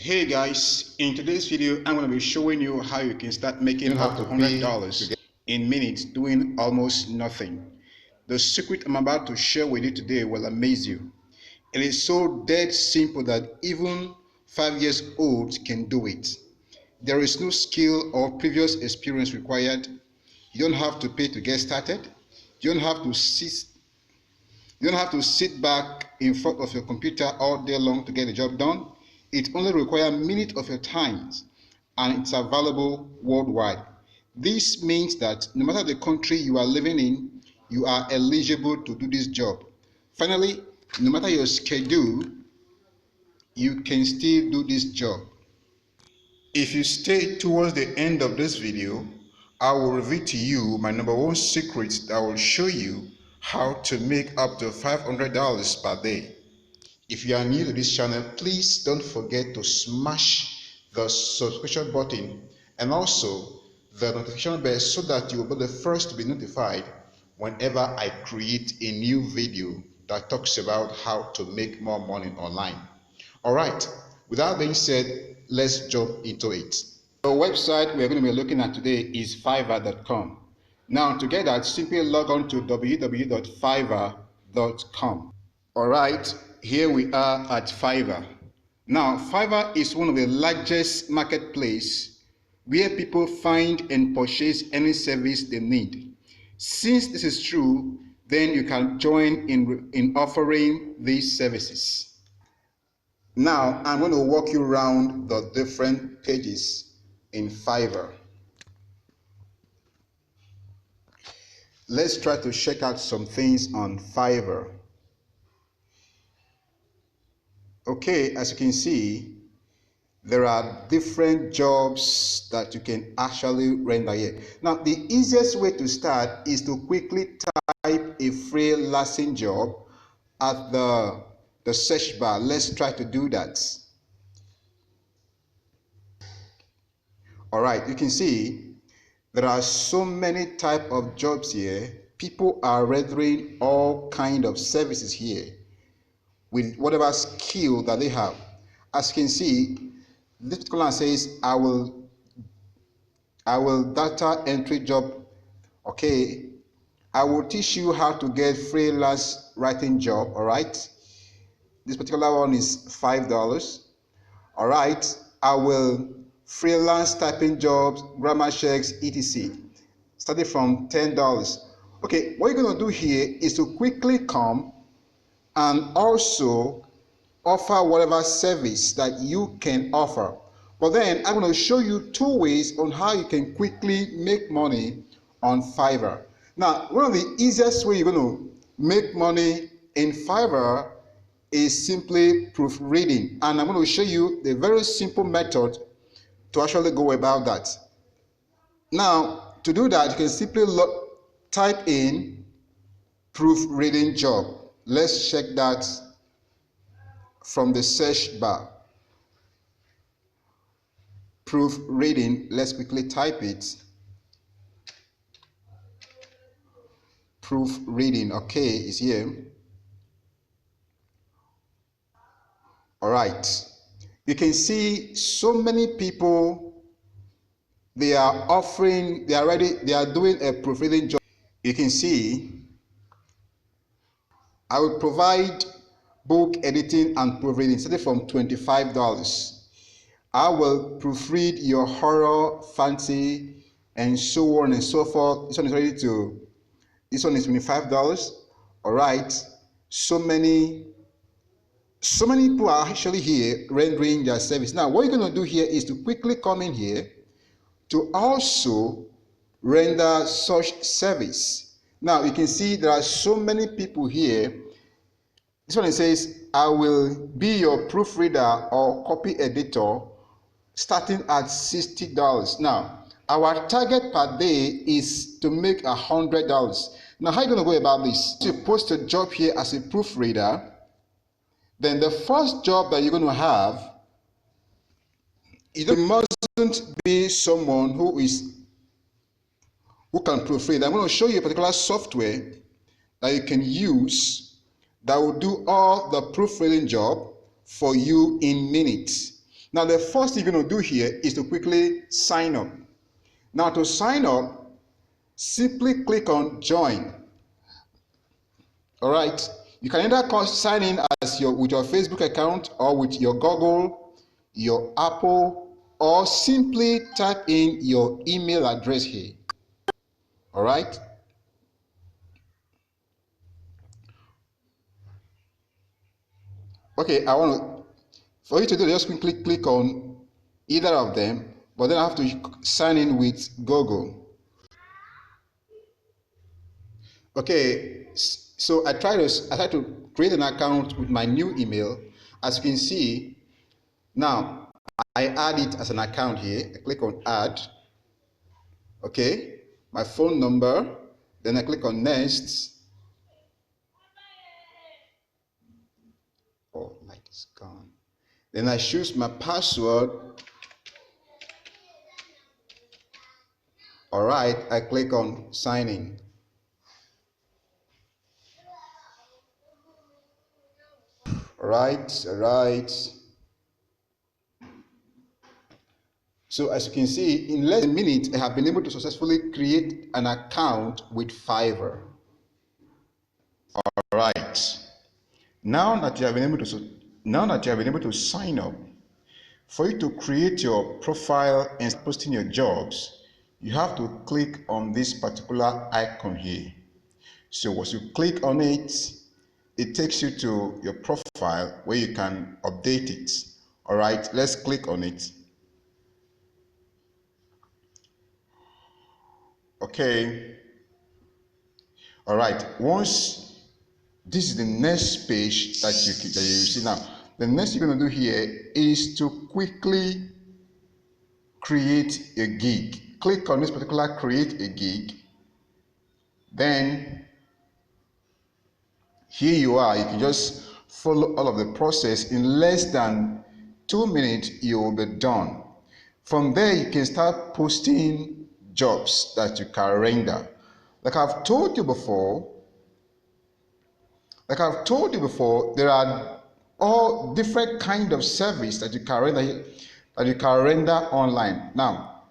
Hey guys, in today's video I'm going to be showing you how you can start making up to $100 in minutes doing almost nothing. The secret I'm about to share with you today will amaze you. It is so dead simple that even 5 years old can do it. There is no skill or previous experience required. You don't have to pay to get started. You don't have to sit You don't have to sit back in front of your computer all day long to get the job done. It only requires minutes of your time and it's available worldwide. This means that no matter the country you are living in, you are eligible to do this job. Finally, no matter your schedule, you can still do this job. If you stay towards the end of this video, I will reveal to you my number one secret that will show you how to make up to $500 per day. If you are new to this channel, please don't forget to smash the subscription button and also the notification bell so that you will be the first to be notified whenever I create a new video that talks about how to make more money online. Alright, with that being said, let's jump into it. The website we're going to be looking at today is Fiverr.com. Now to get that, simply log on to www.fiverr.com. Alright, here we are at Fiverr. Now, Fiverr is one of the largest marketplaces where people find and purchase any service they need. Since this is true, then you can join in offering these services. Now, I'm going to walk you around the different pages in Fiverr. Let's try to check out some things on Fiverr. Okay, as you can see, there are different jobs that you can actually render here. Now, the easiest way to start is to quickly type a freelancing job at the search bar. Let's try to do that. All right, you can see there are so many type of jobs here. People are rendering all kind of services here with whatever skill that they have. As you can see, this particular one says I will data entry job. Okay, I will teach you how to get freelance writing job. All right, this particular one is $5. All right, I will freelance typing jobs, grammar checks, etc. Starting from $10. Okay, what you're going to do here is to quickly come and also offer whatever service that you can offer. But then I'm going to show you two ways on how you can quickly make money on Fiverr. Now, one of the easiest way you're going to make money in Fiverr is simply proofreading. And I'm going to show you the very simple method to actually go about that. Now, to do that, you can simply type in proofreading job. Let's check that from the search bar. Proofreading, let's quickly type it. Proofreading, okay, is here. All right, you can see so many people, they are doing a proofreading job. You can see I will provide book editing and proofreading starting from $25. I will proofread your horror, fantasy, and so on and so forth. This one is $25. All right, so many people are actually here rendering their service. Now, what you're going to do here is to quickly come in here to also render such service. Now, you can see there are so many people here. This one says, I will be your proofreader or copy editor starting at $60. Now, our target per day is to make $100. Now, how are you going to go about this? You post a job here as a proofreader. Then the first job that you're going to have, it mustn't be someone who can proofread. I'm going to show you a particular software that you can use that will do all the proofreading job for you in minutes. Now, the first thing you're going to do here is to quickly sign up. Now, to sign up, simply click on join. All right. You can either sign in as with your Facebook account or with your Google, your Apple, or simply type in your email address here. All right. Okay, I want to, for you to do, just quickly click on either of them, but then I have to sign in with Google. Okay, so I try to create an account with my new email. As you can see, now I add it as an account here. I click on add. Okay, my phone number. Then I click on next. Oh, light is gone. Then I choose my password. All right, I click on sign in. All right, all right. So as you can see, in less than a minute, I have been able to successfully create an account with Fiverr. All right. Now that you have been able to sign up, for you to create your profile and start posting your jobs, you have to click on this particular icon here. So once you click on it, it takes you to your profile where you can update it. All right, let's click on it. Okay. All right. Once this is the next page that you see now. The next you're going to do here is to quickly create a gig. Click on this particular create a gig. Then here you are. You can just follow all of the process. In less than 2 minutes, you will be done. From there, you can start posting jobs that you can render. Like I've told you before, there are all different kind of service that you can render online. Now,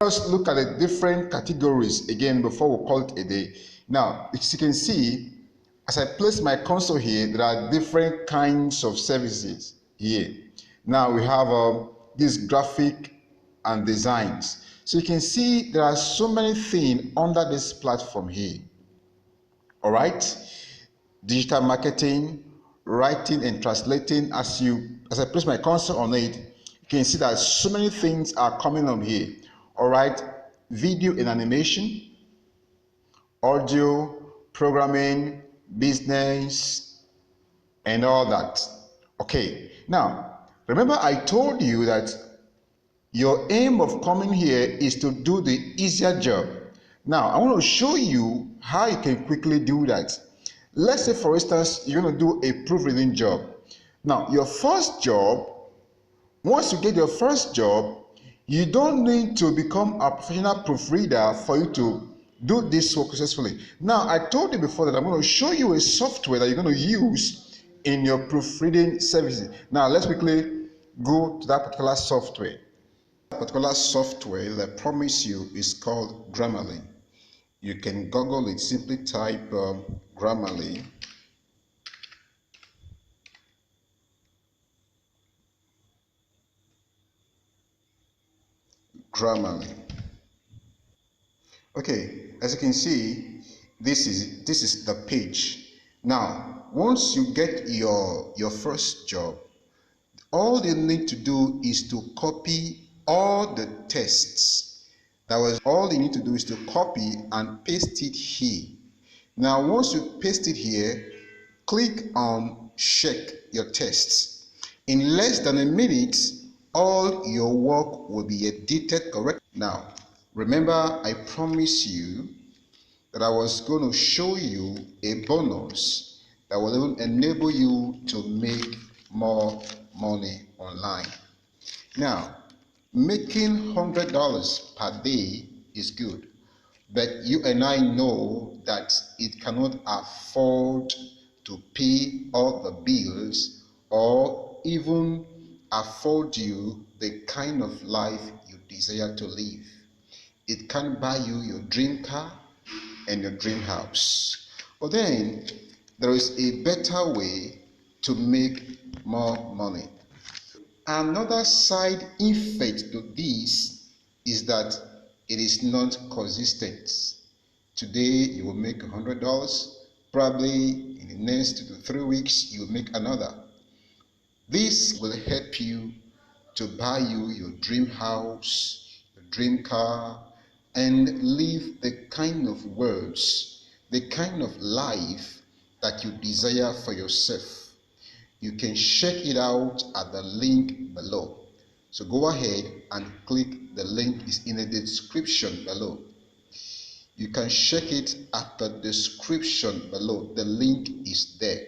let's look at the different categories again before we call it a day. Now, as you can see, as I place my console here, there are different kinds of services here. Now we have this graphic and designs. So you can see there are so many things under this platform here. All right, digital marketing, writing and translating. As I place my console on it, you can see that so many things are coming on here. All right, video and animation, audio, programming, business, and all that. Okay, now remember I told you that your aim of coming here is to do the easier job. Now I want to show you how you can quickly do that. Let's say for instance you're going to do a proofreading job. Now your first job, once you get your first job, you don't need to become a professional proofreader for you to do this work successfully. Now, I told you before that I'm going to show you a software that you're going to use in your proofreading services. Now, let's quickly go to that particular software. That particular software that I promise you is called Grammarly. You can Google it, simply type Grammarly. Grammarly. Okay, as you can see, this is the page. Now, once you get your first job, all you need to do is to copy all the tests. That was all you need to do is to copy and paste it here. Now, once you paste it here, click on check your tests. In less than a minute, all your work will be edited correctly. Now, remember I promised you that I was going to show you a bonus that will enable you to make more money online. Now, making $100 per day is good, but you and I know that it cannot afford to pay all the bills or even afford you the kind of life you desire to live. It can buy you your dream car and your dream house. But then there is a better way to make more money. Another side effect to this is that it is not consistent. Today you will make $100, probably in the next 2 to 3 weeks you will make another. This will help you to buy you your dream house, your dream car, and live the kind of words, the kind of life that you desire for yourself. You can check it out at the link below. So go ahead and click the link is in the description below. You can check it at the description below. The link is there.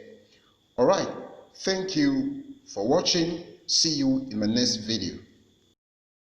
All right. Thank you for watching. See you in my next video.